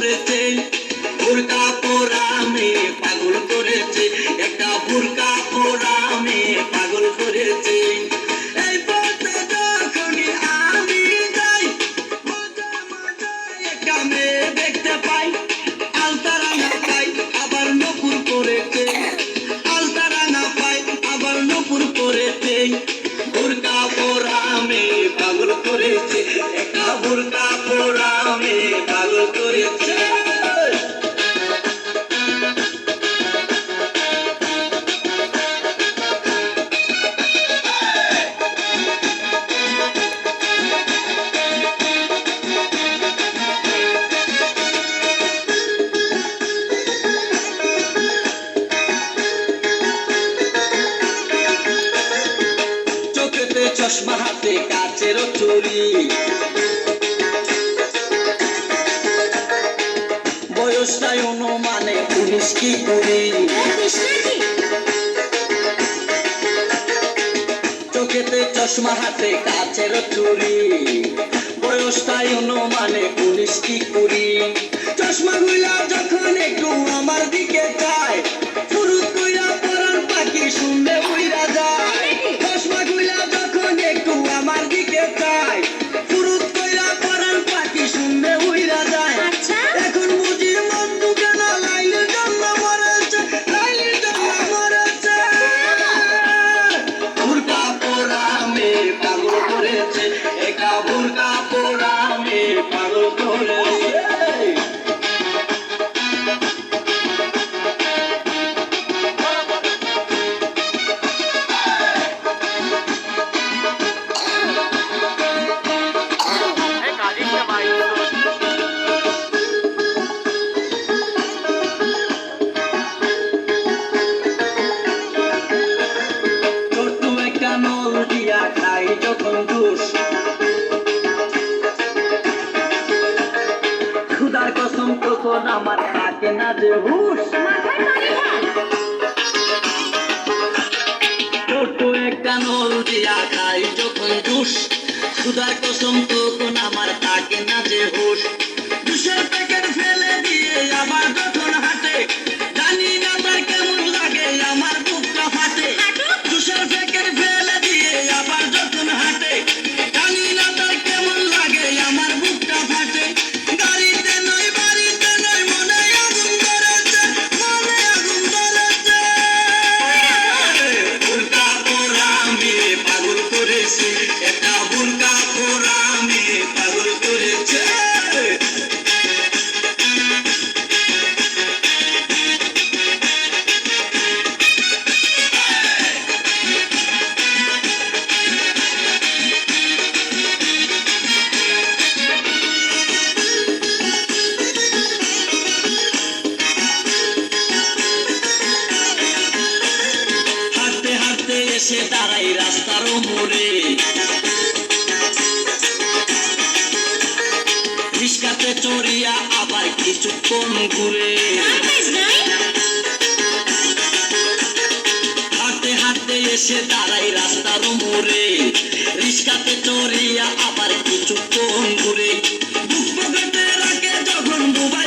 করেছে, বোরকা পরা মেয়ে পাগল করেছে, একটা বোরকা পরা মেয়ে পাগল করেছে। এই পথে যখনই আমি যাই, মাঝে মাঝে একটা মেয়ে দেখতে পাই, আলতারাঙা পাই আবার নপুর করেছে, আলতারাঙা পাই আবার নপুর করেছে। বোরকা পরা মেয়ে পাগল করেছে, একটা বোরকা পরা মেয়ে পাগল করেছে। চোখেতে চশমা হাতে কাচের চুরি, বয়সটাই অনুমানে 19 কি 20। চোখেতে চশমা হাতে কাচের চুরি, বয়সটাই অনুমানে 19 কি 20। চশমা গুলা যখন একটু আমার দিকে চায়, ফুরুত কইরা পরার পাখি শুনলে উইরা যায়। চশমা গুলা যখন একটু আমার দিকে চায়, ফুরুত কইরা পরার পাখি শুনলে উইরা যায়। এখন বুঝি মন দুকে না লাইলের জন্য মরেছে, লাইলের জন্য মরেছে। বোরকা পরা মেয়ে পাগল করেছে, একা বোরকা পরা মেয়ে পাগল করেছে। ছোট্ট একটা নল দিয়া খাই যখন জুস, খুদার কসম তখন আমার থাকে না যে হুশ। ছোট্ট একটা নল দিয়া খাই যখন জুস, খুদার কসম তখন আমার থাকে না যে হুশ। জুসের প্যাকেট ফেলে দিয়ে আবার যখন হাঁটে, জানি না তার কেমন লাগে আমার বুকটা ফাটে। জুসের প্যাকেট ফেলে দিয়ে আবার যখন হাঁটে, জানি না তার কেমন লাগে আমার বুকটা ফাটে। গাড়িতে নয় বাড়িতে নয়, মনে আগুন ধরেছে, মনে আগুন ধরেছে। বোরকা পরা মেয়ে পাগল করেছে, একটা বোরকা পরা মেয়ে পাগল করেছে। হাঁটতে হাঁটতে এসে দাঁড়াই রাস্তার মোড়ে, রিস্কাতে চড়িয়া আবার কিছুক্ষণ ঘুরে। হাঁটতে হাঁটতে এসে দাঁড়াই রাস্তার মোড়ে, রিস্কাতে চড়িয়া আবার কিছুক্ষণ ঘুরে। বুক পকেটে রাখে যখন ডুবা